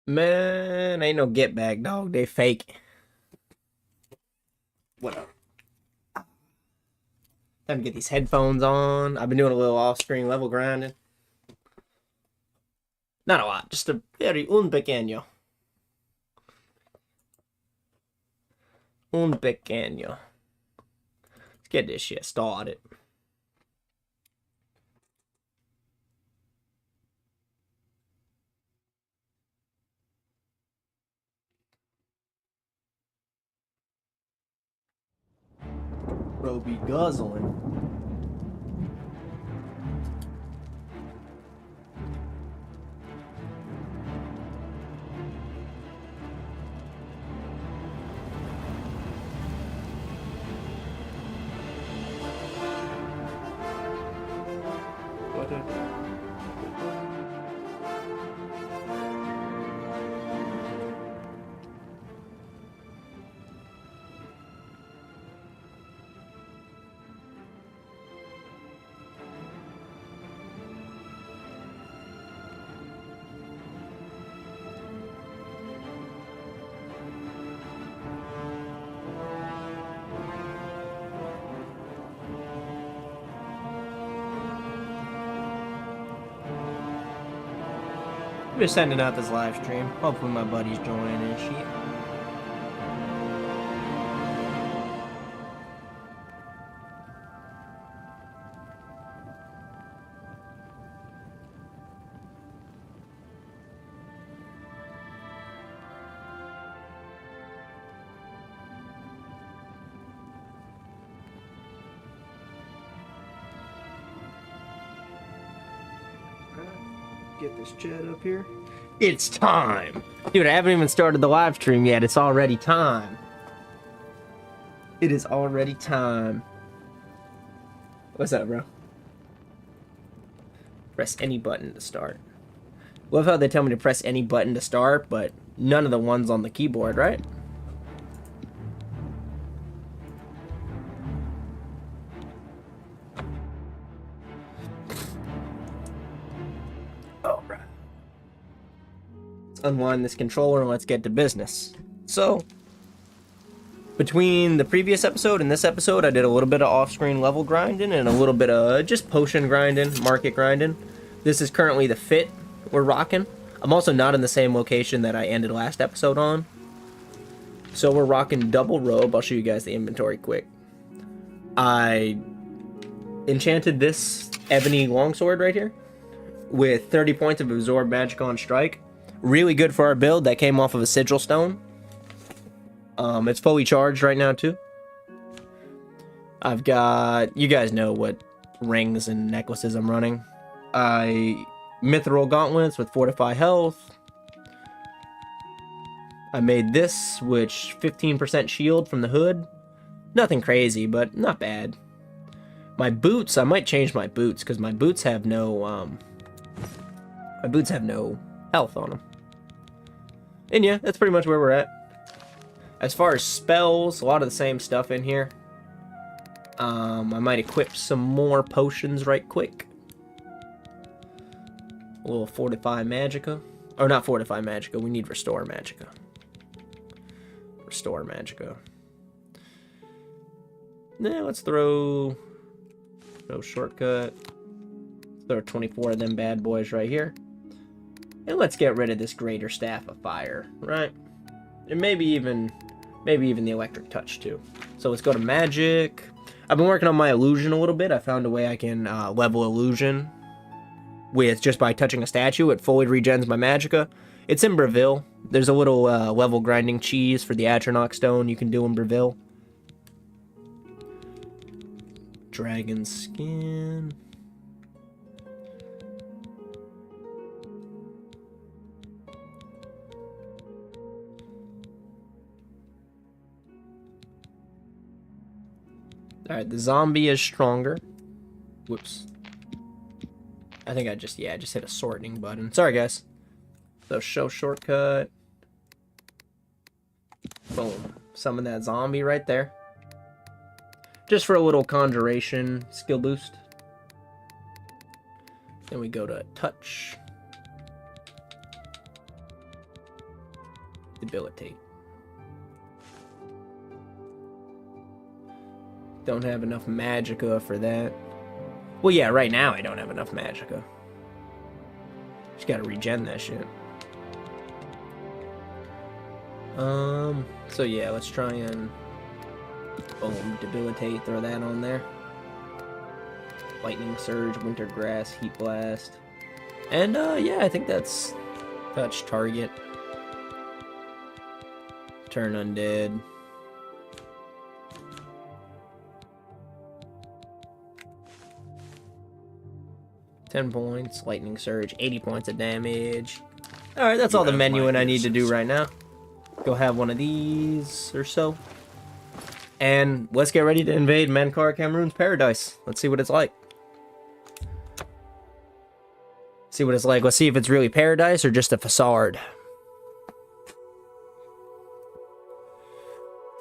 Man, ain't no get back, dog. They fake. What up? Time to get these headphones on. I've been doing a little off-screen level grinding. Not a lot, just a very un pequeño. Un pequeño. Let's get this shit started. Bro be guzzling. Just sending out this live stream. Hopefully my buddies join and shit. Get this chat up here. It's time. Dude, I haven't even started the live stream yet. It's already time. It is already time. What's up, bro? Press any button to start. Love how they tell me to press any button to start, but none of the ones on the keyboard, right? Unwind this controller and let's get to business. So, between the previous episode and this episode, I did a little bit of off-screen level grinding and a little bit of just potion grinding, market grinding. This is currently the fit we're rocking. I'm also not in the same location that I ended last episode on. So we're rocking double robe. I'll show you guys the inventory quick. I enchanted this ebony longsword right here with 30 points of absorb magic on strike. Really good for our build. That came off of a sigil stone. It's fully charged right now too. I've got, you guys know what rings and necklaces I'm running. Mithril gauntlets with fortify health. I made this, which 15% shield from the hood. Nothing crazy, but not bad. My boots, I might change my boots because my boots have no health on them. And yeah, that's pretty much where we're at. As far as spells, a lot of the same stuff in here. I might equip some more potions right quick. A little fortify magicka. Or not fortify magicka, we need restore magicka. Restore magicka. Nah, let's throw shortcut. Throw 24 of them bad boys right here. And let's get rid of this greater staff of fire, right? And maybe even the electric touch too. So let's go to magic. I've been working on my illusion a little bit. I found a way I can level illusion with just by touching a statue. It fully regens my magicka. It's in Breville. There's a little level grinding cheese for the atronach stone you can do in Breville. Dragon skin. Alright, the zombie is stronger. Whoops. I think I just hit a sorting button. Sorry, guys. So, show shortcut. Boom. Summon that zombie right there. Just for a little conjuration skill boost. Then we go to touch. Debilitate. Don't have enough magicka for that. Well, yeah, right now I don't have enough magicka. Just gotta regen that shit. So yeah, let's try and boom, debilitate, throw that on there. Lightning surge, winter grass, heat blast. And yeah, I think that's touch target. Turn undead. $10 points, lightning surge, 80 points of damage. Alright, that's all the menuing I need to do right now. Go have one of these or so. And let's get ready to invade Mankar Cameroon's paradise. Let's see what it's like. See what it's like. Let's see if it's really paradise or just a facade.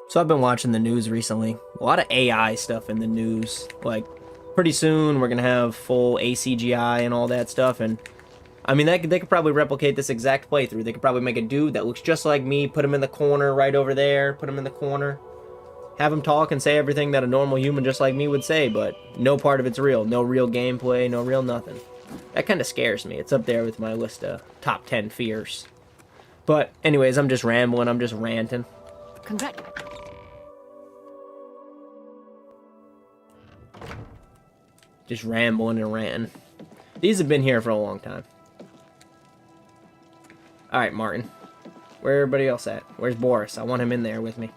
So I've been watching the news recently. A lot of AI stuff in the news. Like, pretty soon we're going to have full ACGI and all that stuff. And I mean, they could probably replicate this exact playthrough. They could probably make a dude that looks just like me, put him in the corner right over there, put him in the corner. Have him talk and say everything that a normal human just like me would say, but no part of it's real. No real gameplay, no real nothing. That kind of scares me. It's up there with my list of top 10 fears. But anyways, I'm just rambling. I'm just ranting. Just rambling and ranting. These have been here for a long time. Alright, Martin. Where everybody else at? Where's Boris? I want him in there with me.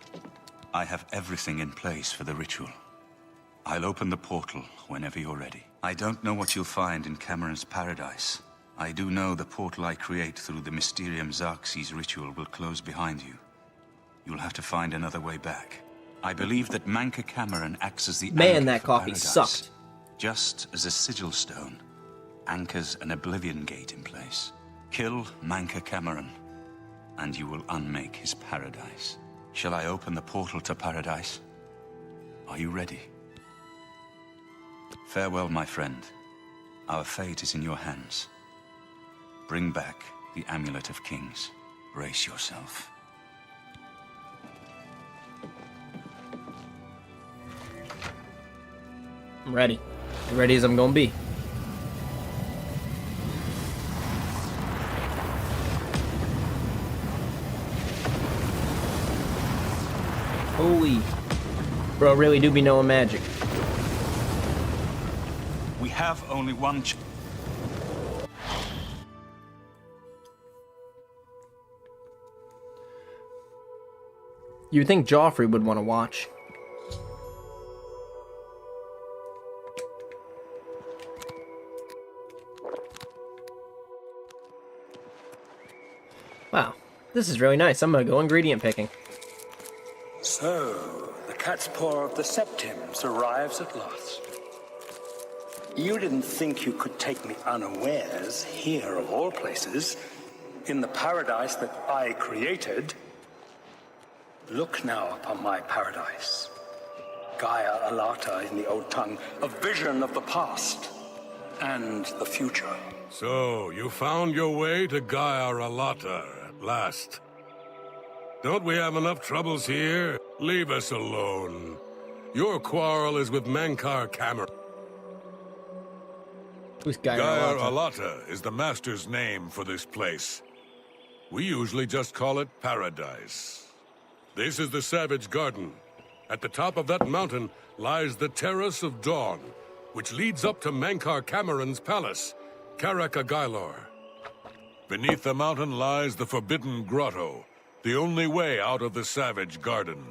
I have everything in place for the ritual. I'll open the portal whenever you're ready. I don't know what you'll find in Cameron's paradise. I do know the portal I create through the Mysterium Xarxes ritual will close behind you. You'll have to find another way back. I believe that Manka Cameron acts as the Man, anchor that for coffee paradise, sucked. just as a sigil stone anchors an Oblivion gate in place. Kill Manka Cameron, and you will unmake his paradise. Shall I open the portal to paradise? Are you ready? Farewell, my friend. Our fate is in your hands. Bring back the Amulet of Kings. Brace yourself. I'm ready. As ready as I'm gonna be. Holy. Bro, really do be knowing magic. We have only one You'd think Joffrey would want to watch. Wow, this is really nice. I'm gonna go ingredient picking. So, the cat's paw of the Septims arrives at last. You didn't think you could take me unawares, here of all places, in the paradise that I created. Look now upon my paradise. Gaia Alata in the old tongue, a vision of the past and the future. So, you found your way to Gaia Alata at last. Don't we have enough troubles here? Leave us alone. Your quarrel is with Mankar Cameron. Who's Gaia Gaia Alata? Alata is the master's name for this place. We usually just call it Paradise. This is the Savage Garden. At the top of that mountain lies the Terrace of Dawn, which leads up to Mankar Cameron's palace, Karaka Gailor. Beneath the mountain lies the Forbidden Grotto, the only way out of the Savage Garden.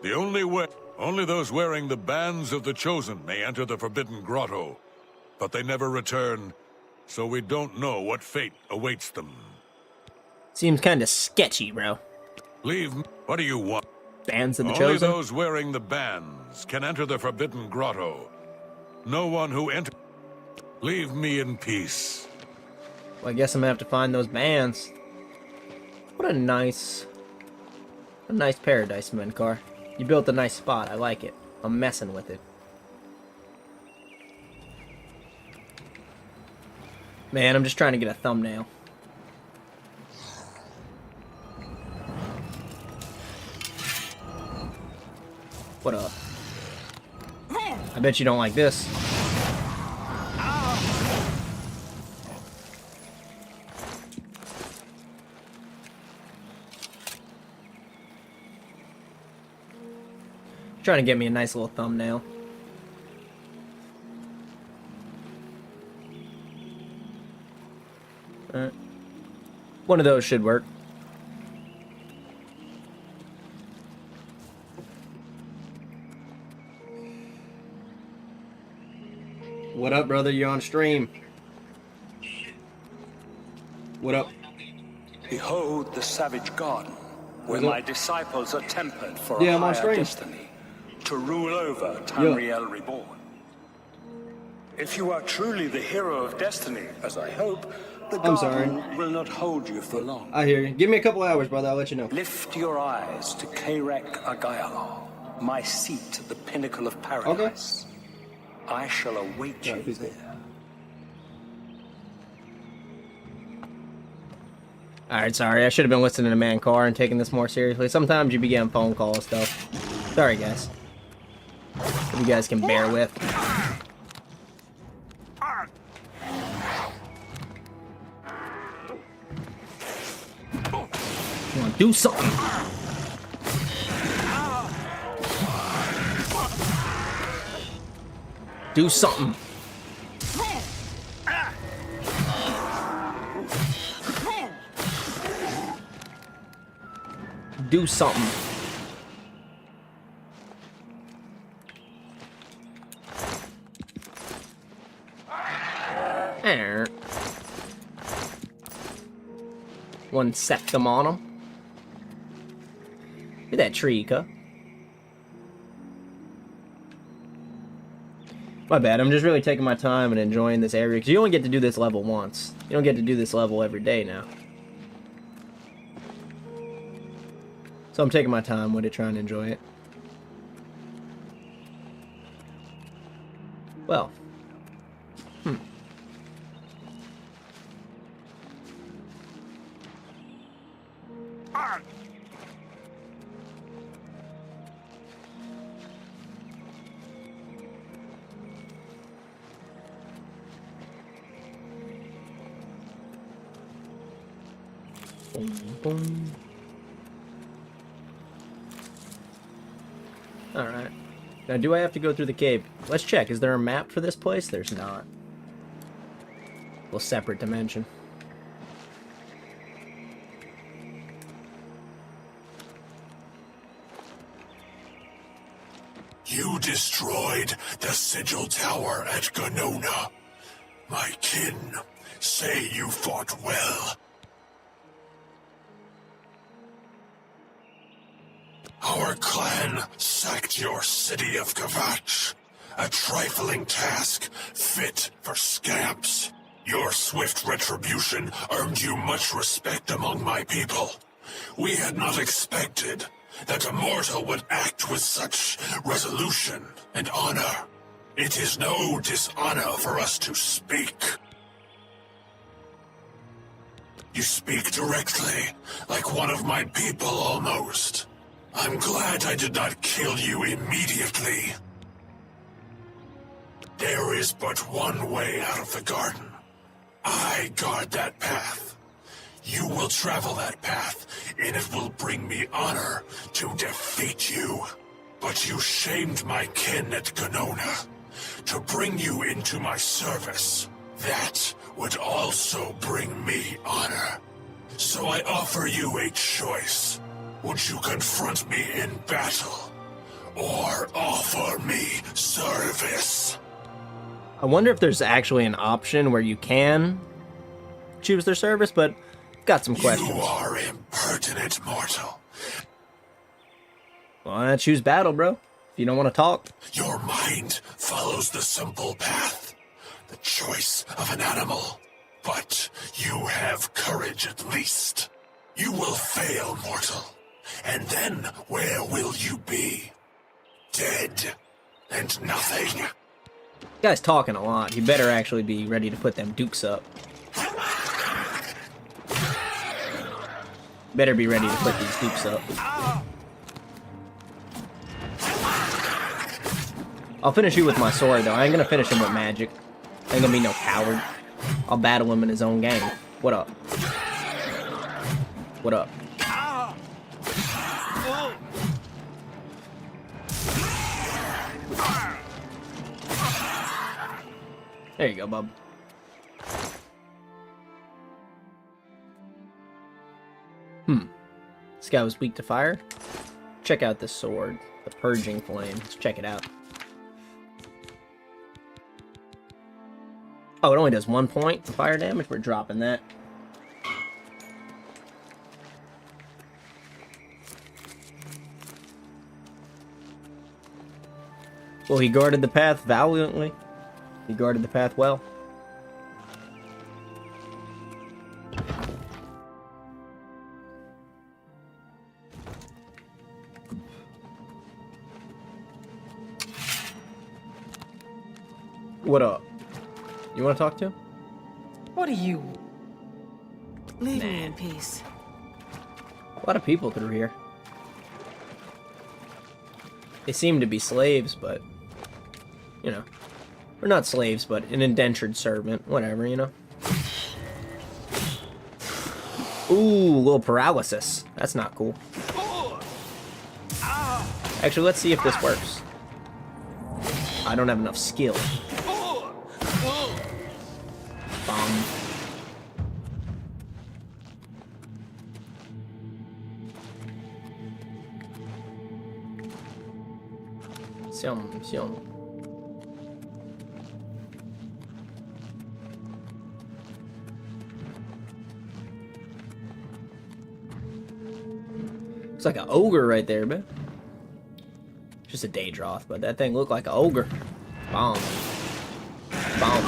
The only way... Only those wearing the bands of the Chosen may enter the Forbidden Grotto, but they never return, so we don't know what fate awaits them. Seems kind of sketchy, bro. Leave... What do you want? Bands of the Only Chosen? those wearing the bands can enter the Forbidden Grotto. No one who enters... Leave me in peace. Well, I guess I'm gonna have to find those bands. What a nice paradise, Mankar. You built a nice spot. I like it. I'm messing with it. Man, I'm just trying to get a thumbnail. What up? I bet you don't like this. Trying to get me a nice little thumbnail. Alright. One of those should work. What up, brother? You're on stream. What up? Behold the savage garden, where my disciples are tempered for Yeah, a I'm on higher stream. destiny, to rule over Tamriel Reborn. If you are truly the hero of destiny, as I hope, the I'm sorry. garden will not hold you for long. I hear you. Give me a couple hours, brother. I'll let you know. Lift your eyes to Kairek Agayalor, my seat at the pinnacle of paradise. I shall await you please do. there. Alright, sorry. I should have been listening to Man Car and taking this more seriously. Sometimes you be getting phone calls, though. Sorry, guys. If you guys can bear with. Come on, do something. Do something. Do something. One septum on him. Look at that tree, cuh. My bad, I'm just really taking my time and enjoying this area, because you only get to do this level once. You don't get to do this level every day now. So I'm taking my time with it, trying to enjoy it. Well. Boom, boom. Alright. Now, do I have to go through the cave? Let's check. Is there a map for this place? There's not. Well, separate dimension. You destroyed the Sigil Tower at Ganona. My kin say you fought well. Our clan sacked your city of Kavach. A trifling task, fit for scamps. Your swift retribution earned you much respect among my people. We had not expected that a mortal would act with such resolution and honor. It is no dishonor for us to speak. You speak directly, like one of my people almost. I'm glad I did not kill you immediately. There is but one way out of the garden. I guard that path. You will travel that path, and it will bring me honor to defeat you. But you shamed my kin at Ganona. To bring you into my service, that would also bring me honor. So I offer you a choice. Would you confront me in battle, or offer me service? I wonder if there's actually an option where you can choose their service, but got some questions. You are impertinent, mortal. Well, I choose battle, bro. If you don't want to talk. Your mind follows the simple path, the choice of an animal. But you have courage at least. You will fail, mortal. And then where will you be? Dead and nothing. Guy's talking a lot. He better actually be ready to put them dukes up. Better be ready to put these dukes up. I'll finish you with my sword, though. I ain't gonna finish him with magic. I ain't gonna be no coward. I'll battle him in his own game. What up? What up? There you go, bub. This guy was weak to fire. Check out this sword. The Purging Flame. Let's check it out. Oh, it only does 1 point fire damage. We're dropping that. Well, he guarded the path valiantly. He guarded the path well. What up? You want to talk to him? What are you? Leave me in peace. A lot of people through here. They seem to be slaves, but... You know. We're not slaves, but an indentured servant. Whatever, you know. Ooh, little paralysis. That's not cool. Actually, let's see if this works. I don't have enough skill. Bomb. Xiong. Looks like an ogre right there, man. Just a Daedroth, but that thing looked like an ogre. Bomb. Bomb.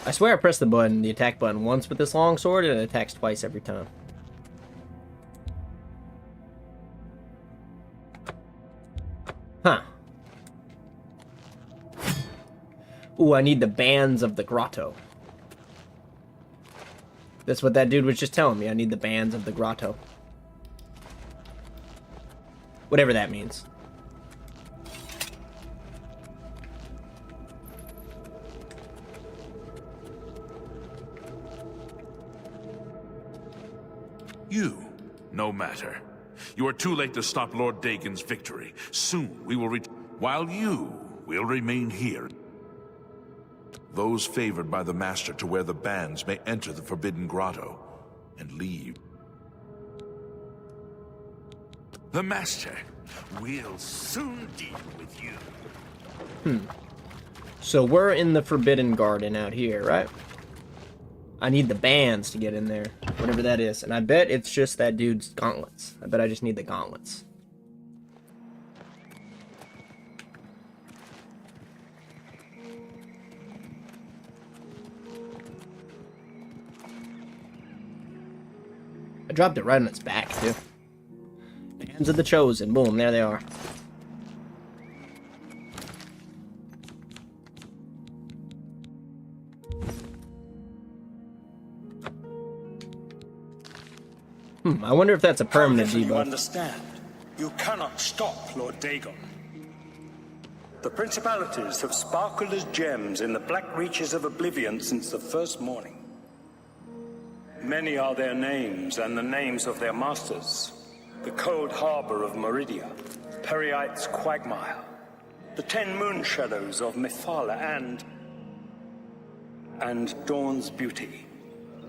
I swear I pressed the attack button once with this long sword, and it attacks twice every time. Huh. Ooh, I need the bands of the grotto. That's what that dude was just telling me. I need the bands of the grotto. Whatever that means. You, no matter. You are too late to stop Lord Dagon's victory. Soon we will while you will remain here. Those favored by the Master to wear the bands may enter the Forbidden Grotto and leave. The Master will soon deal with you. So we're in the Forbidden Garden out here, right? I need the bands to get in there, whatever that is. And I bet it's just that dude's gauntlets. I bet I just need the gauntlets. I dropped it right on its back, too. Bands of the Chosen. Boom, there they are. I wonder if that's a permanent However, you debuff. understand, you cannot stop Lord Dagon. The principalities have sparkled as gems in the black reaches of Oblivion since the first morning. Many are their names and the names of their masters. The cold harbor of Meridia, Periite's quagmire, the 10 moon shadows of Mephala, and Dawn's beauty,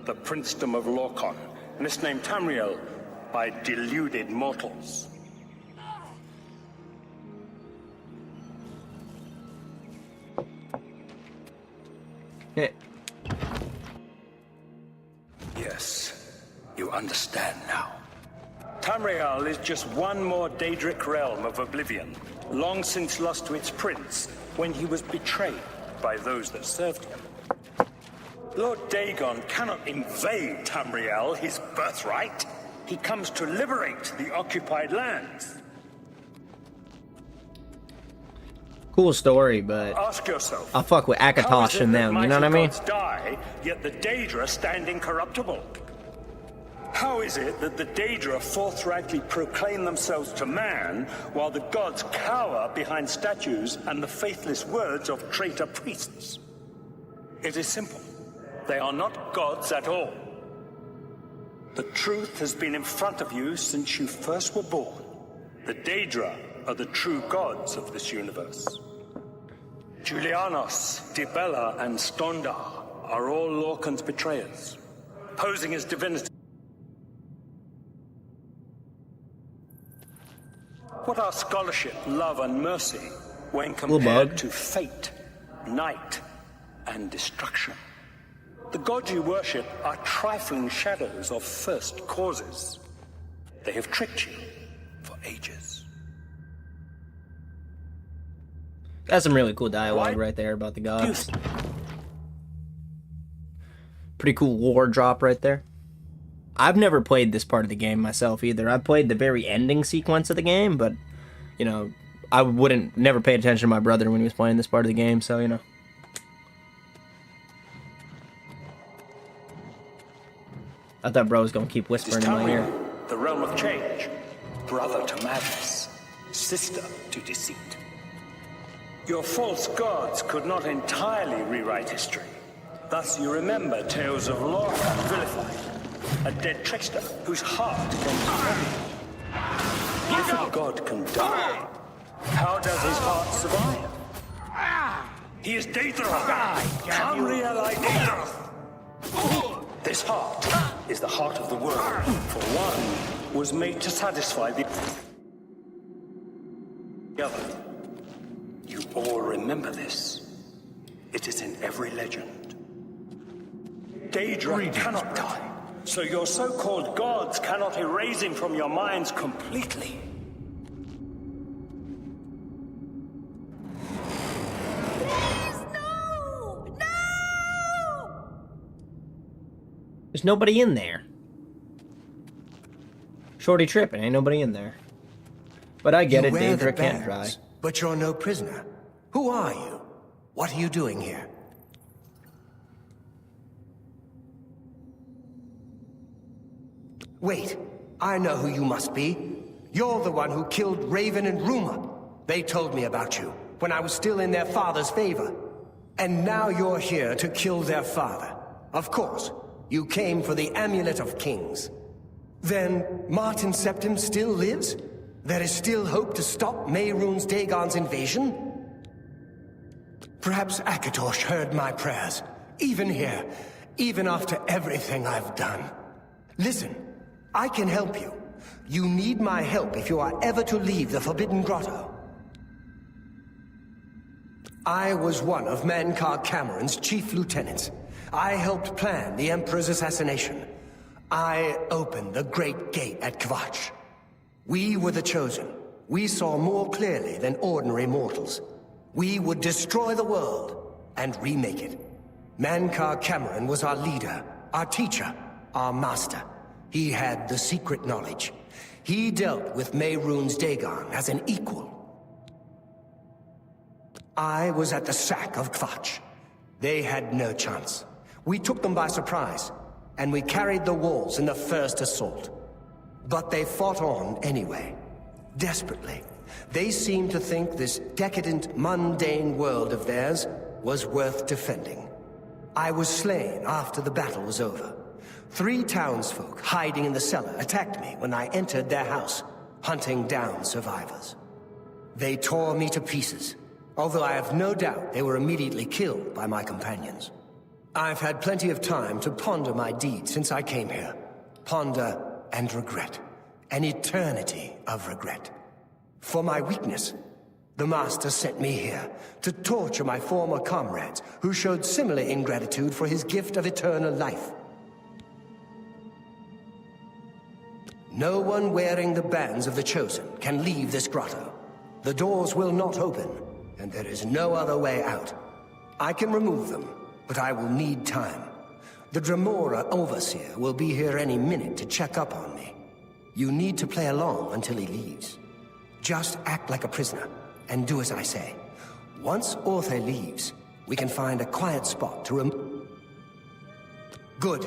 the princedom of Lorkon, misnamed Tamriel by deluded mortals. Yes, you understand now. Tamriel is just one more Daedric realm of Oblivion, long since lost to its prince when he was betrayed by those that served him. Lord Dagon cannot invade Tamriel, his birthright. He comes to liberate the occupied lands. Cool story, but Ask yourself, I'll fuck with how is Akatosh it and that them, you know what I mighty mean? gods die, yet the Daedra stand incorruptible? How is it that the Daedra forthrightly proclaim themselves to man, while the gods cower behind statues and the faithless words of traitor priests? It is simple. They are not gods at all. The truth has been in front of you since you first were born. The Daedra are the true gods of this universe. Julianos, Dibella, and Stondar are all Lorcan's betrayers, posing as divinity. What are scholarship, love, and mercy when compared to fate, night, and destruction? The gods you worship are trifling shadows of first causes. They have tricked you for ages. That's some really cool dialogue right there about the gods. Pretty cool lore drop right there. I've never played this part of the game myself either. I played the very ending sequence of the game, but, you know, I never paid attention to my brother when he was playing this part of the game, so, you know. I thought bro was gonna keep whispering in my ear. The realm of change, brother to madness, sister to deceit. Your false gods could not entirely rewrite history. Thus you remember tales of Lorcan vilified, a dead trickster whose heart can be heavy. If a god can die, how does his heart survive? He is Daedra, Camrielai Daedra. This heart is the heart of the world, for one was made to satisfy the other. You all remember this. It is in every legend. Daedra cannot die, so your so-called gods cannot erase him from your minds completely. There's nobody in there. Shorty tripping, ain't nobody in there. But I get it, Daedra can't try. But you're no prisoner. Who are you? What are you doing here? Wait, I know who you must be. You're the one who killed Raven and Ruma. They told me about you when I was still in their father's favor. And now you're here to kill their father. Of course. You came for the Amulet of Kings. Then, Martin Septim still lives? There is still hope to stop Mehrunes Dagon's invasion? Perhaps Akatosh heard my prayers. Even here. Even after everything I've done. Listen, I can help you. You need my help if you are ever to leave the Forbidden Grotto. I was one of Mankar Cameron's chief lieutenants. I helped plan the Emperor's assassination. I opened the Great Gate at Kvatch. We were the chosen. We saw more clearly than ordinary mortals. We would destroy the world and remake it. Mankar Cameron was our leader, our teacher, our master. He had the secret knowledge. He dealt with Mehrunes Dagon as an equal. I was at the sack of Kvatch. They had no chance. We took them by surprise, and we carried the walls in the first assault. But they fought on anyway, desperately. They seemed to think this decadent, mundane world of theirs was worth defending. I was slain after the battle was over. 3 townsfolk hiding in the cellar attacked me when I entered their house, hunting down survivors. They tore me to pieces, although I have no doubt they were immediately killed by my companions. I've had plenty of time to ponder my deeds since I came here. Ponder and regret. An eternity of regret. For my weakness, the Master sent me here to torture my former comrades who showed similar ingratitude for his gift of eternal life. No one wearing the bands of the Chosen can leave this grotto. The doors will not open, and there is no other way out. I can remove them, but I will need time. The Dremora Overseer will be here any minute to check up on me. You need to play along until he leaves. Just act like a prisoner, and do as I say. Once Orthe leaves, we can find a quiet spot to Good.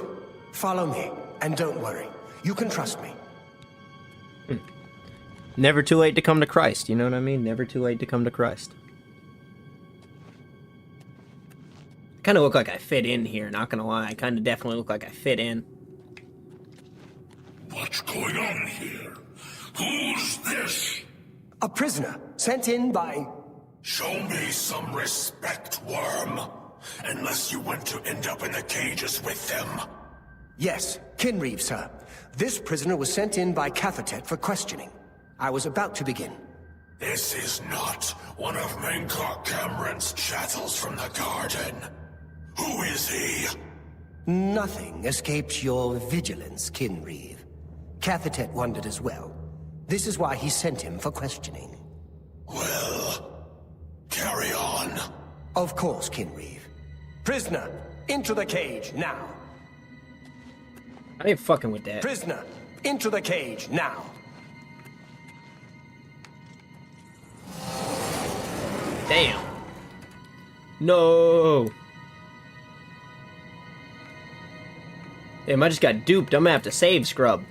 Follow me, and don't worry. You can trust me. Never too late to come to Christ, you know what I mean? Never too late to come to Christ. I kind of look like I fit in here, not gonna lie. I kind of definitely look like I fit in. What's going on here? Who's this? A prisoner sent in by... Show me some respect, worm. Unless you want to end up in the cages with them. Yes, Kinreeve, sir. This prisoner was sent in by Cathatet for questioning. I was about to begin. This is not one of Mankar Cameron's chattels from the garden. Who is he? Nothing escapes your vigilance, Kinreeve. Cathatet wondered as well. This is why he sent him for questioning. Well, carry on. Of course, Kinreeve. Prisoner, into the cage, now. I ain't fucking with that. Prisoner, into the cage, now. Damn. No. Damn, I just got duped. I'm gonna have to save Scrub.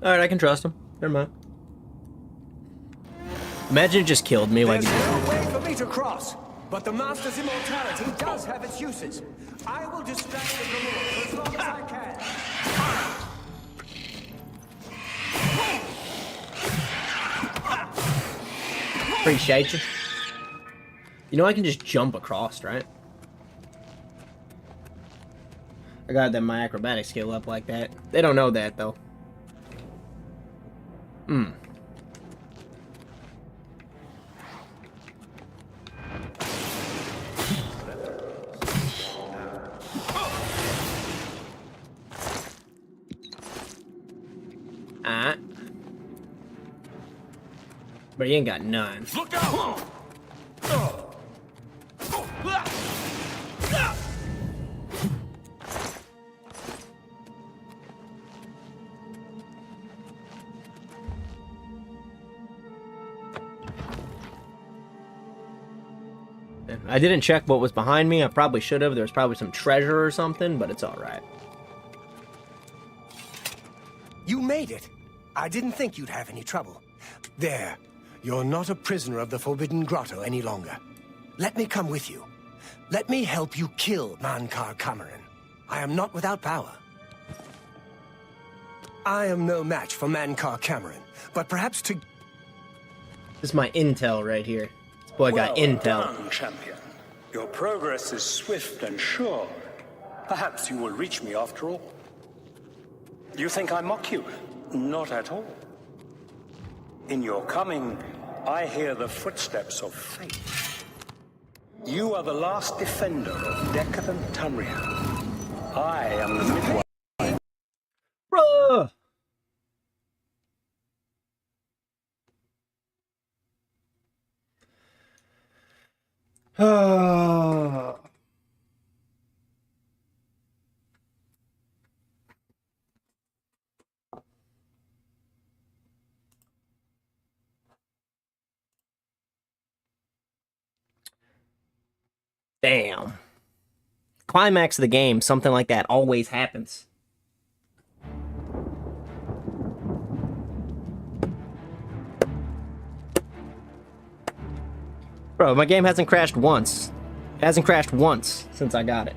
Alright, I can trust him. Never mind. Imagine it just killed me like... There's no way for me to cross, but the Master's immortality does have its uses. I will distract the Grimoire for as long as I can. Appreciate you. You know I can just jump across, right? I got that my acrobatic skill up like that. They don't know that though. But he ain't got none. Look out! I didn't check what was behind me. I probably should have. There's probably some treasure or something, but it's alright. You made it. I didn't think you'd have any trouble. There. You're not a prisoner of the Forbidden Grotto any longer. Let me come with you. Let me help you kill Mankar Cameron. I am not without power. I am no match for Mankar Cameron, but perhaps to... This is my intel right here. This boy got intel. Done, champion. Your progress is swift and sure. Perhaps you will reach me after all. You think I mock you? Not at all. In your coming, I hear the footsteps of fate. You are the last defender of decadent Tamriel. I am the midwife. Bruh! Damn. Climax of the game, something like that always happens. Bro, my game hasn't crashed once. It hasn't crashed once since I got it.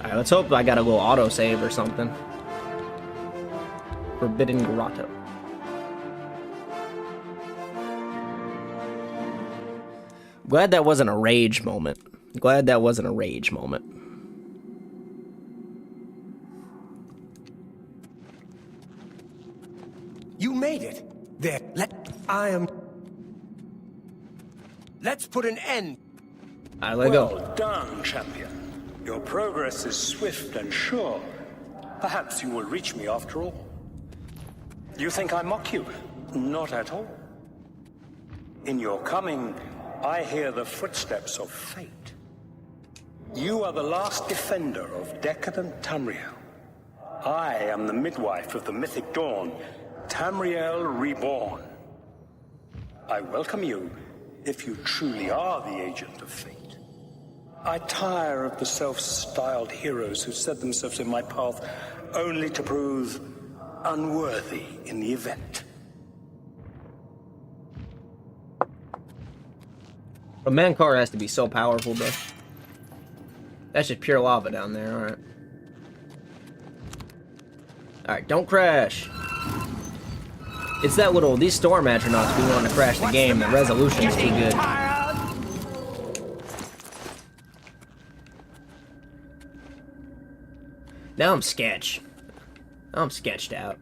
Alright, let's hope I got a little autosave or something. Forbidden Grotto. Glad that wasn't a rage moment. Glad that wasn't a rage moment. You made it. There. Let's put an end. Alright, let go. Well done, champion. Your progress is swift and sure. Perhaps you will reach me after all. You think I mock you? Not at all. In your coming, I hear the footsteps of fate. You are the last defender of decadent Tamriel. I am the midwife of the mythic dawn, Tamriel Reborn. I welcome you, if you truly are the agent of fate. I tire of the self-styled heroes who set themselves in my path only to prove unworthy in the event. A Mankar has to be so powerful, bro. That's just pure lava down there, alright. Alright, don't crash. It's that little, these storm atronachs be wanting to crash the game. The resolution's too good. Now I'm sketch. I'm sketched out.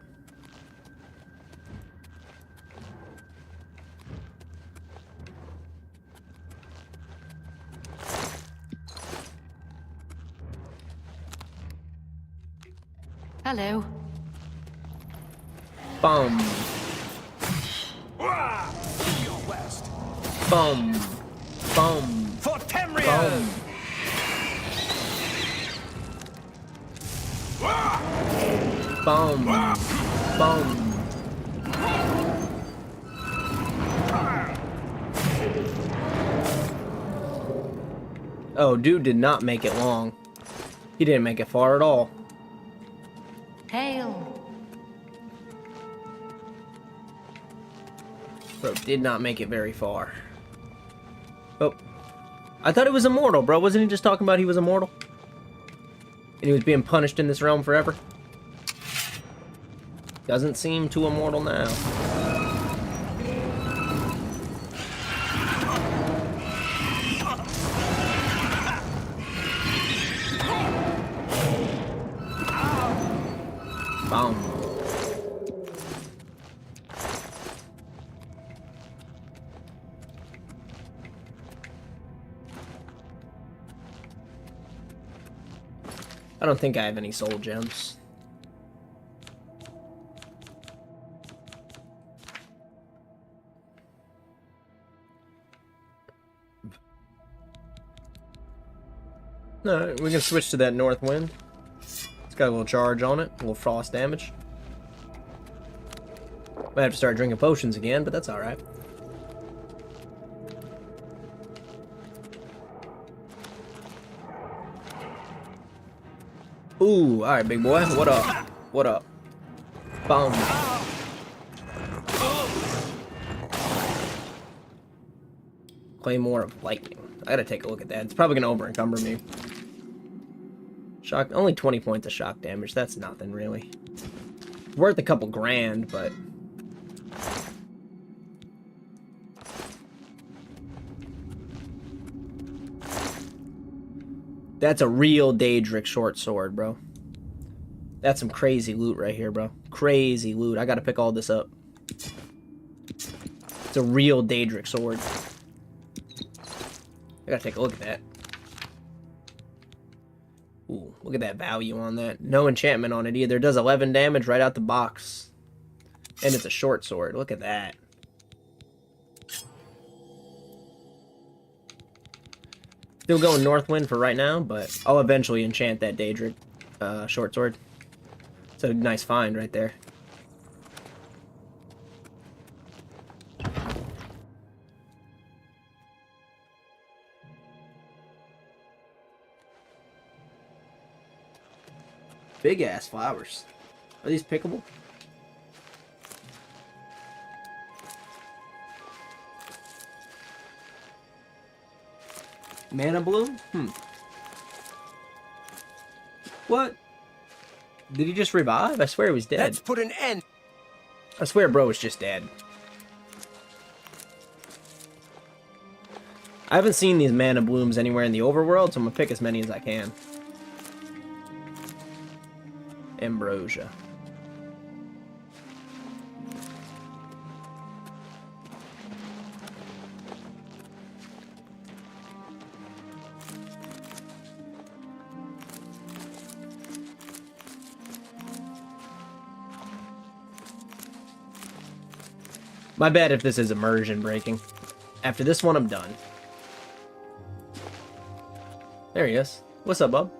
Hello. Boom. Boom. Boom. For Tamriel! Boom. Boom. Boom. Oh, dude did not make it long. He didn't make it far at all. Hail. Bro did not make it very far. Oh. I thought he was immortal, bro. Wasn't he just talking about he was immortal? And he was being punished in this realm forever? Doesn't seem too immortal now. Boom. I don't think I have any soul gems. Alright, we can switch to that north wind. It's got a little charge on it, a little frost damage. Might have to start drinking potions again, but that's alright. Ooh, alright, big boy. What up? What up? Boom. Claymore of Lightning. I gotta take a look at that. It's probably gonna over-encumber me. Shock, only 20 points of shock damage. That's nothing, really. Worth a couple grand, but... That's a real Daedric short sword, bro. That's some crazy loot right here, bro. Crazy loot. I gotta pick all this up. It's a real Daedric sword. I gotta take a look at that. Ooh, look at that value on that. No enchantment on it either. It does 11 damage right out the box. And it's a short sword. Look at that. Still going Northwind for right now, but I'll eventually enchant that Daedric short sword. It's a nice find right there. Big ass flowers. Are these pickable? Mana bloom? What? Did he just revive? I swear he was dead. Let's put an end. I swear bro was just dead. I haven't seen these mana blooms anywhere in the overworld, so I'm gonna pick as many as I can. Ambrosia. My bad if this is immersion breaking. After this one, I'm done. There he is. What's up, bub?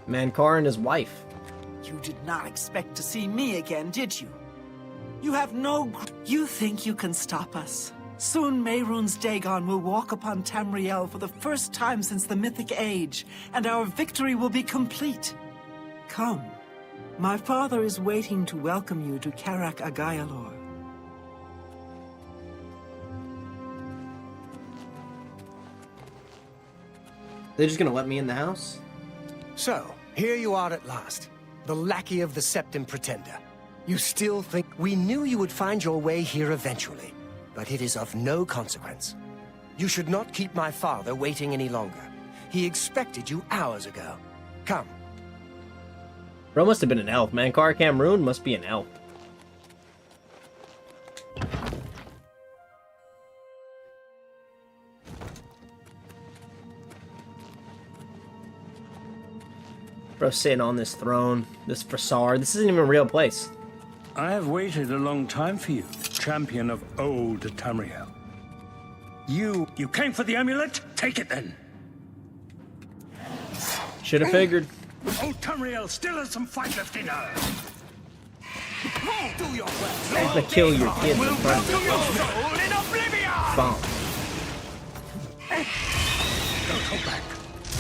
Mankar and his wife. You did not expect to see me again, did you? You have no... You think you can stop us? Soon Mehrunes Dagon will walk upon Tamriel for the first time since the Mythic Age, and our victory will be complete. Come. My father is waiting to welcome you to Karak Agayalor. They're just gonna let me in the house? So, here you are at last. The lackey of the Septim Pretender. You still think... We knew you would find your way here eventually, but it is of no consequence. You should not keep my father waiting any longer. He expected you hours ago. Come. Bro must have been an elf. Mankar Cameroon must be an elf. Bro sitting on this throne, this facade. This isn't even a real place. I have waited a long time for you, champion of old Tamriel. You came for the amulet? Take it then. Should have figured. Old Tamriel still has some fight left in her. Do your best. I'm gonna kill your kids in front of To you. your soul in Oblivion! Bomb. Don't go back.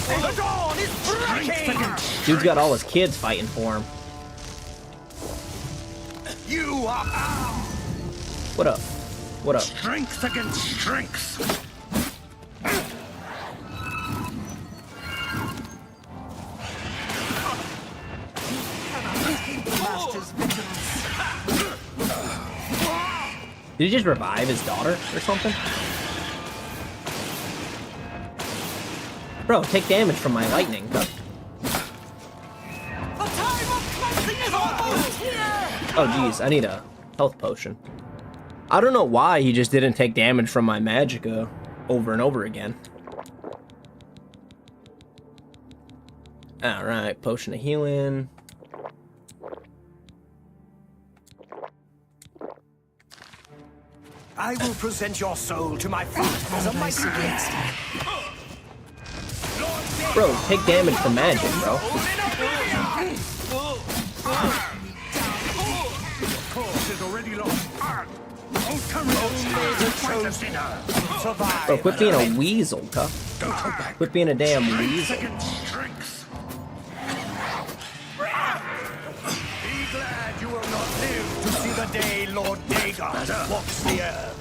The dawn is breaking! Dude's got all his kids fighting for him. You are What up? What up? strength against strength. Did he just revive his daughter or something? Bro, take damage from my lightning. Huh? The time of cleansing is almost here! Oh geez, I need a health potion. I don't know why he just didn't take damage from my magicka over and over again. Alright, potion of healing. I will present your soul to my father as a mighty guest. Bro, take damage from magic, bro. Cause is already lost. Old Tamriel survive. Bro, quit being a weasel, cuh. Don't go back. Quit being a damn weasel. Against strength. Be glad you will not live to see the day Lord Dagon walks the earth.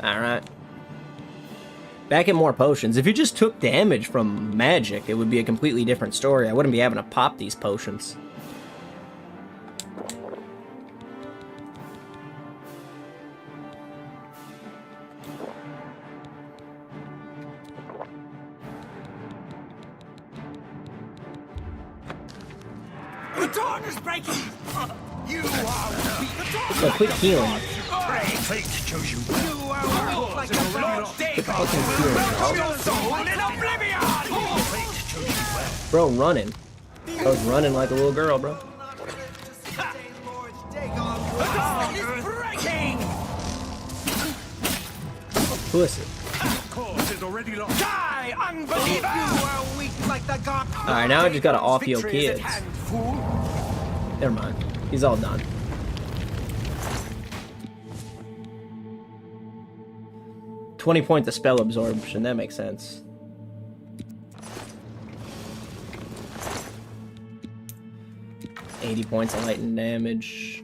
Alright. Back at more potions. If you just took damage from magic, it would be a completely different story. I wouldn't be having to pop these potions. The dawn is breaking! You are So quit healing. Pray fate chose you. You are like the Lord Dagon. Fucking healing, bro. Your soul in Oblivion. Fate chose you well. Bro, running. Bro's running like a little girl, bro. The dawn is breaking. Who is it? Cause is already lost. Die, unbeliever! You are weak like the god. Alright, now I just gotta off your Victory is at kids. hand, fool. Never mind. He's all done. $20 points of spell absorption. That makes sense. $80 points of lightning damage.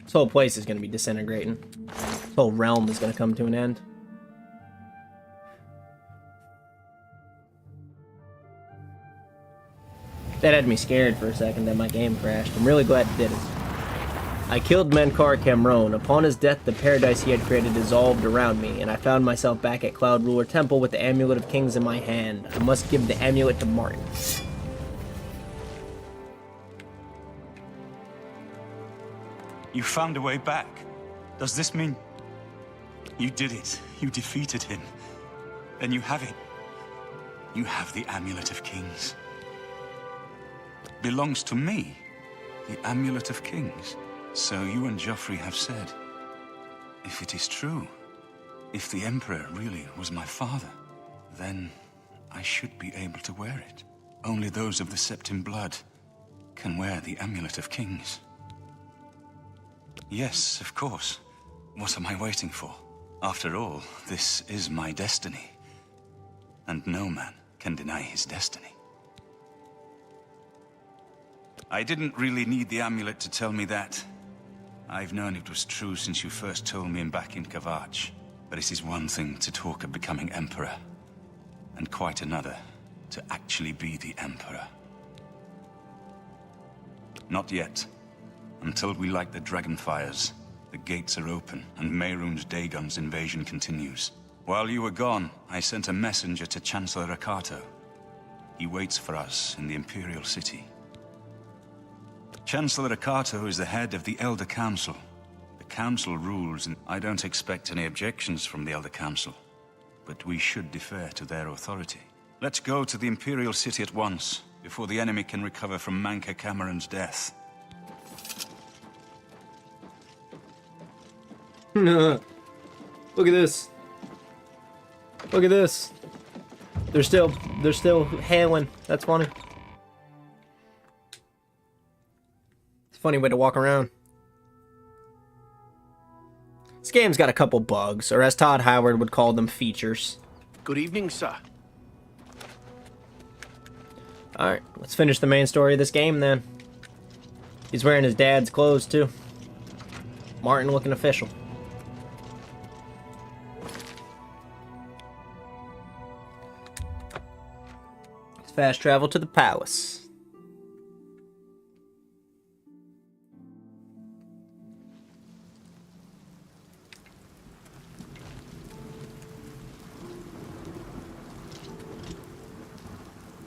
This whole place is going to be disintegrating. This whole realm is going to come to an end. That had me scared for a second that my game crashed. I'm really glad it didn't. I killed Mankar Cameron. Upon his death, the paradise he had created dissolved around me, and I found myself back at Cloud Ruler Temple with the Amulet of Kings in my hand. I must give the amulet to Martin. You found a way back. Does this mean... You did it. You defeated him. Then you have it. You have the Amulet of Kings. Belongs to me. The Amulet of Kings. So you and Joffrey have said. If it is true, if the Emperor really was my father, then I should be able to wear it. Only those of the Septim blood can wear the Amulet of Kings. Yes, of course. What am I waiting for? After all, this is my destiny. And no man can deny his destiny. I didn't really need the amulet to tell me that. I've known it was true since you first told me back in Kvatch. But it is one thing to talk of becoming Emperor, and quite another to actually be the Emperor. Not yet. Until we light the Dragonfires, the gates are open, and Mehrunes Dagon's invasion continues. While you were gone, I sent a messenger to Chancellor Rakato. He waits for us in the Imperial City. Chancellor Rakato is the head of the Elder Council. The Council rules, and I don't expect any objections from the Elder Council. But we should defer to their authority. Let's go to the Imperial City at once, before the enemy can recover from Manca Cameron's death. Look at this. Look at this. They're still hailing. That's funny. It's a funny way to walk around. This game's got a couple bugs, or as Todd Howard would call them, features. Good evening, sir. Alright, let's finish the main story of this game then. He's wearing his dad's clothes too. Martin looking official. Let's fast travel to the palace.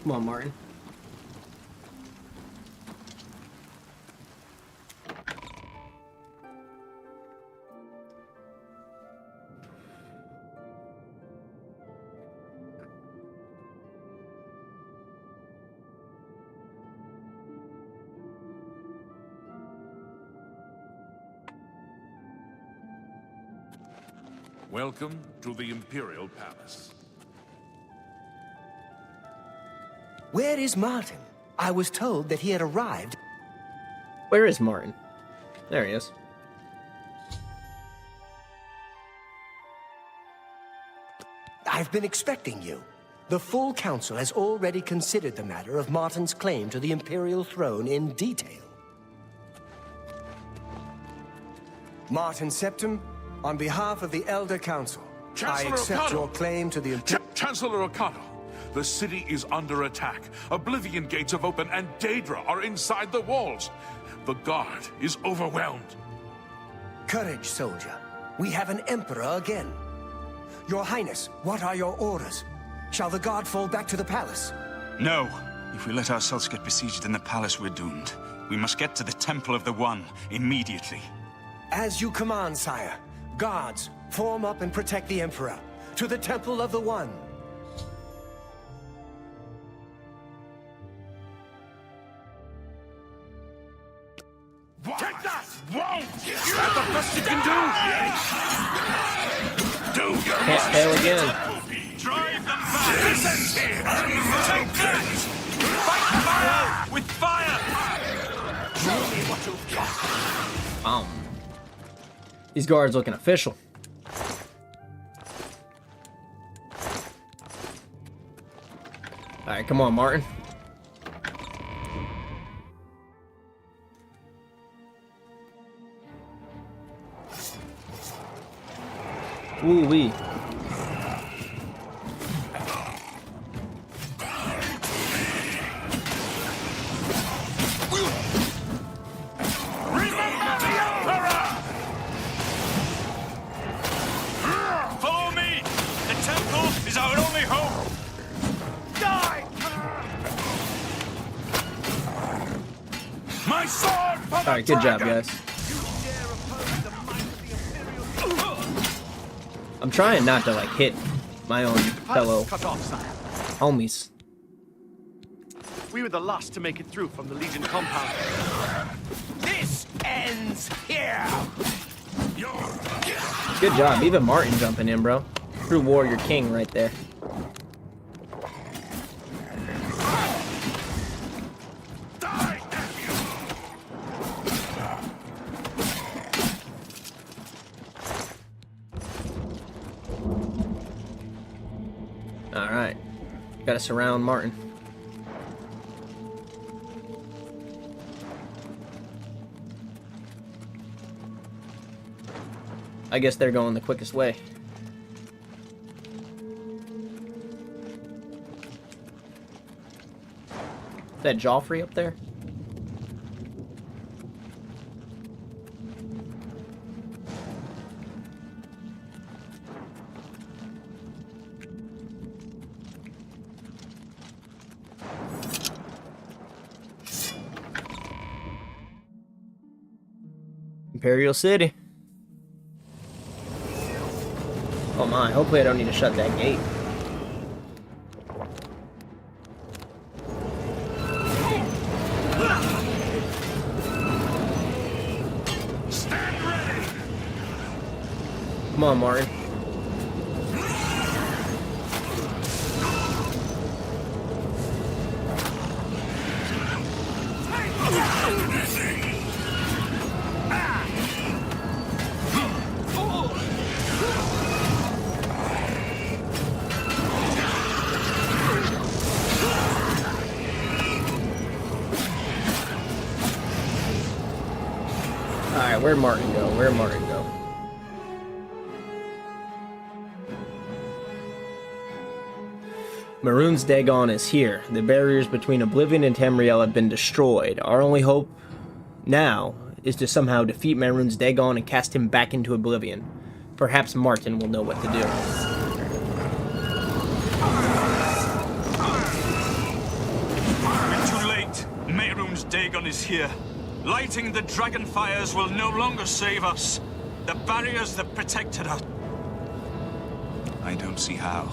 Come on, Martin. Welcome to the Imperial Palace. Where is Martin? I was told that he had arrived. Where is Martin? There he is. I've been expecting you. The full council has already considered the matter of Martin's claim to the Imperial throne in detail. Martin Septim, on behalf of the Elder Council, I accept your claim to the Chancellor Rakato, the city is under attack. Oblivion gates have opened and Daedra are inside the walls. The guard is overwhelmed. Courage, soldier. We have an emperor again. Your Highness, what are your orders? Shall the guard fall back to the palace? No. If we let ourselves get besieged in the palace, we're doomed. We must get to the Temple of the One immediately. As you command, sire. Guards, form up and protect the emperor. To the Temple of the One. Take that! Whoa! Is that the best you can do? Do your Can't fail again. Drive them back! Listen here! Take that! Fight fire with fire! Show me what you've got! These guards looking official. Alright, come on, Martin. Ooh-wee. Follow me! The temple is our only hope! Die! My sword for the Alright, good job, dragon! guys. I'm trying not to, like, hit my own fellow Cut off, sire. homies. We were the last to make it through from the Legion compound. This ends here! Your Good job. Even Martin jumping in, bro. True warrior king right there. Alright. Gotta surround Martin. I guess they're going the quickest way. Is that Joffrey up there? Imperial City. Oh my, hopefully I don't need to shut that gate. Stand ready! Come on, Martin. Alright, where'd Martin go? Where'd Martin go? Mehrunes Dagon is here. The barriers between Oblivion and Tamriel have been destroyed. Our only hope now is to somehow defeat Mehrunes Dagon and cast him back into Oblivion. Perhaps Martin will know what to do. We're too late. Mehrunes Dagon is here. Lighting the dragon fires will no longer save us. The barriers that protected us. I don't see how.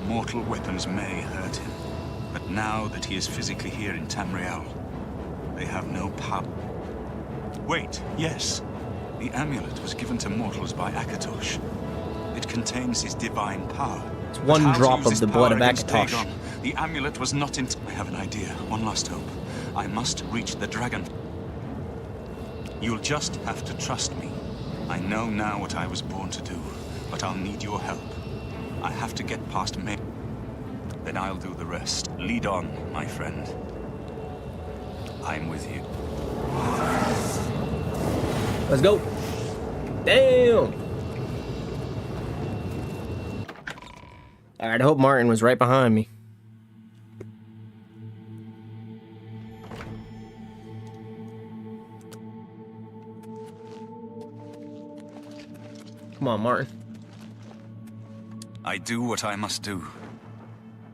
Mortal weapons may hurt him, but now that he is physically here in Tamriel, they have no power. Wait, yes. The amulet was given to mortals by Akatosh. It contains his divine power. It's one drop of the blood of Akatosh. Dagon, the amulet was not in... I have an idea. One last hope. I must reach the dragon. You'll just have to trust me. I know now what I was born to do, but I'll need your help. I have to get past May. Then I'll do the rest. Lead on, my friend. I'm with you. Let's go. Damn. Alright, I hope Martin was right behind me. Come on, Martin. I do what I must do.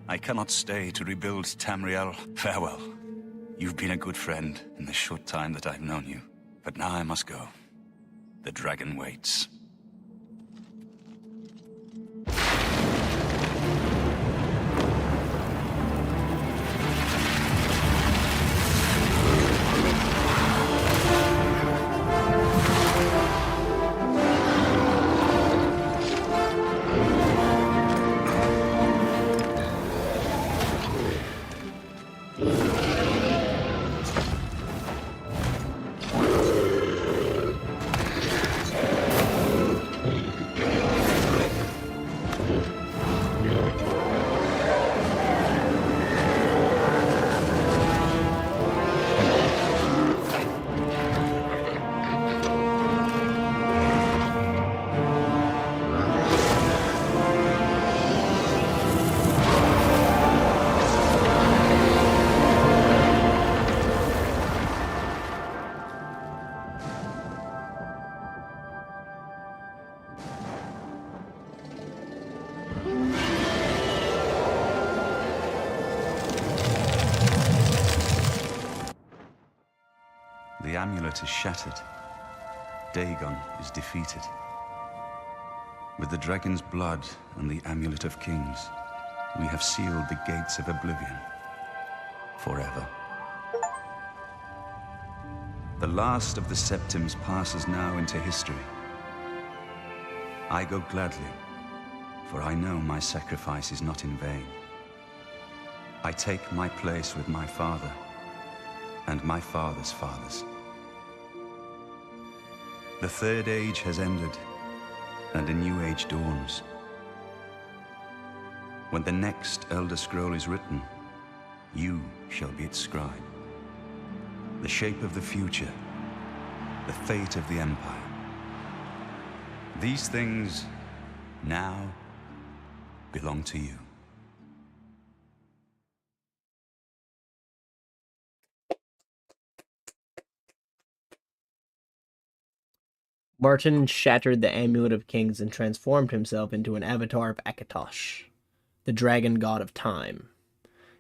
I cannot stay to rebuild Tamriel. Farewell. You've been a good friend in the short time that I've known you. But now I must go. The dragon waits. The amulet is shattered. Dagon is defeated. With the dragon's blood and the amulet of kings, we have sealed the gates of Oblivion forever. The last of the Septims passes now into history. I go gladly, for I know my sacrifice is not in vain. I take my place with my father and my father's fathers. The third age has ended, and a new age dawns. When the next Elder Scroll is written, you shall be its scribe. The shape of the future, the fate of the Empire. These things now belong to you. Martin shattered the Amulet of Kings and transformed himself into an avatar of Akatosh, the dragon god of time.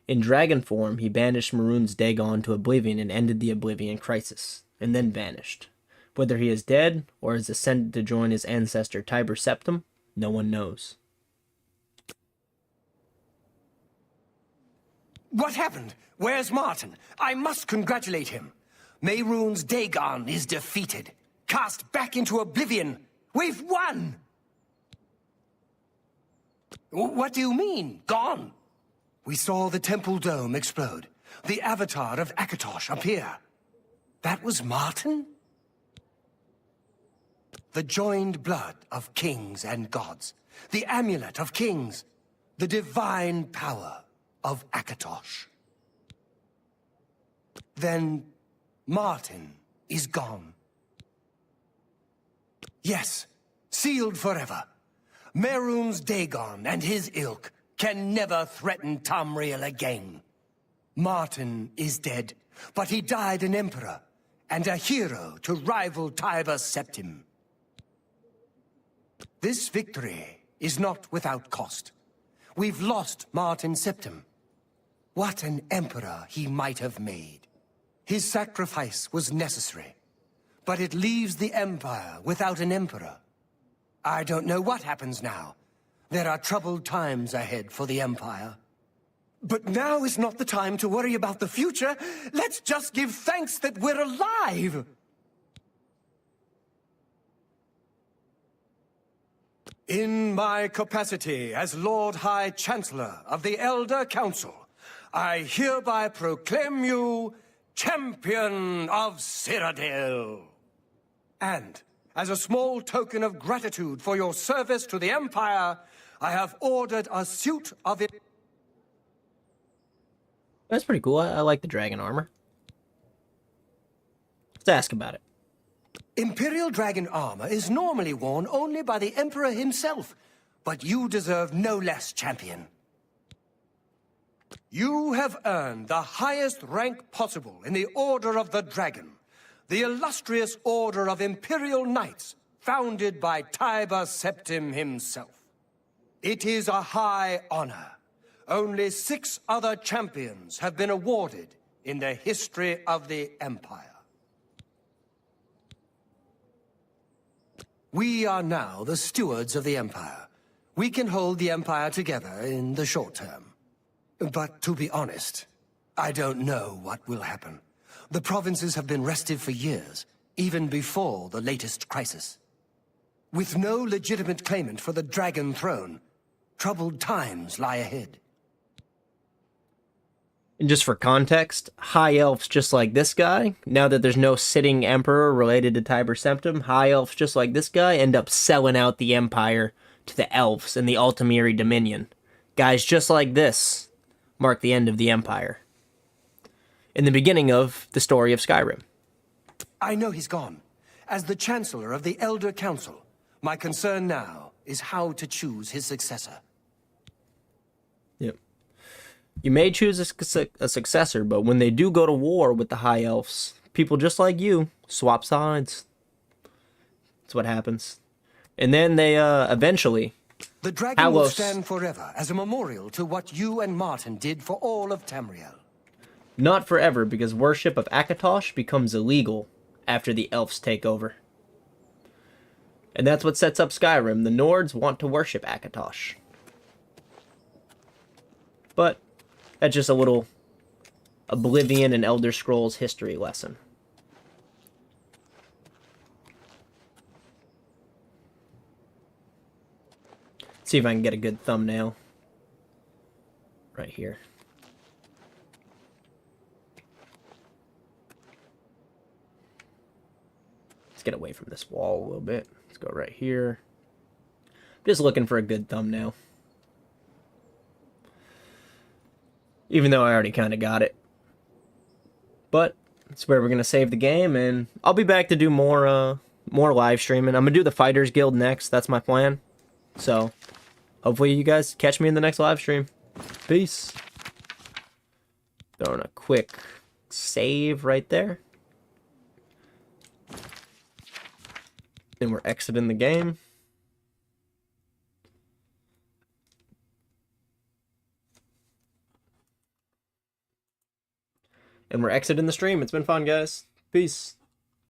In dragon form, he banished Mehrunes Dagon to Oblivion and ended the Oblivion crisis, and then vanished. Whether he is dead or has ascended to join his ancestor Tiber Septim, no one knows. What happened? Where's Martin? I must congratulate him. Mehrunes Dagon is defeated. Cast back into Oblivion. We've won! What do you mean, gone? We saw the temple dome explode. The avatar of Akatosh appear. That was Martin? The joined blood of kings and gods. The amulet of kings. The divine power of Akatosh. Then Martin is gone. Yes, sealed forever. Mehrunes Dagon and his ilk can never threaten Tamriel again. Martin is dead, but he died an emperor and a hero to rival Tiber Septim. This victory is not without cost. We've lost Martin Septim. What an emperor he might have made. His sacrifice was necessary, but it leaves the Empire without an emperor. I don't know what happens now. There are troubled times ahead for the Empire. But now is not the time to worry about the future. Let's just give thanks that we're alive! In my capacity as Lord High Chancellor of the Elder Council, I hereby proclaim you Champion of Cyrodiil. And, as a small token of gratitude for your service to the Empire, I have ordered a suit of it. That's pretty cool. I like the dragon armor. Let's ask about it. Imperial dragon armor is normally worn only by the Emperor himself, but you deserve no less, champion. You have earned the highest rank possible in the Order of the Dragon, the illustrious Order of Imperial Knights, founded by Tiber Septim himself. It is a high honor. Only 6 other champions have been awarded in the history of the Empire. We are now the stewards of the Empire. We can hold the Empire together in the short term. But to be honest, I don't know what will happen. The provinces have been restive for years, even before the latest crisis. With no legitimate claimant for the Dragon Throne, troubled times lie ahead. And just for context, high elves just like this guy, now that there's no sitting emperor related to Tiber Septim, high elves just like this guy end up selling out the Empire to the elves in the Altamiri Dominion. Guys just like this mark the end of the Empire. In the beginning of the story of Skyrim. I know he's gone. As the Chancellor of the Elder Council, my concern now is how to choose his successor. Yep. You may choose a successor, but when they do go to war with the High Elves, people just like you swap sides. That's what happens. And then they, eventually... The dragon will stand forever as a memorial to what you and Martin did for all of Tamriel. Not forever, because worship of Akatosh becomes illegal after the elves take over. And that's what sets up Skyrim. The Nords want to worship Akatosh. But that's just a little Oblivion and Elder Scrolls history lesson. See if I can get a good thumbnail. Right here. Let's get away from this wall a little bit. Let's go right here. Just looking for a good thumbnail. Even though I already kind of got it. But that's where we're going to save the game, and I'll be back to do more live streaming. I'm going to do the Fighters Guild next. That's my plan. So, hopefully you guys catch me in the next live stream. Peace. Throwing a quick save right there. And we're exiting the game. And we're exiting the stream. It's been fun, guys. Peace.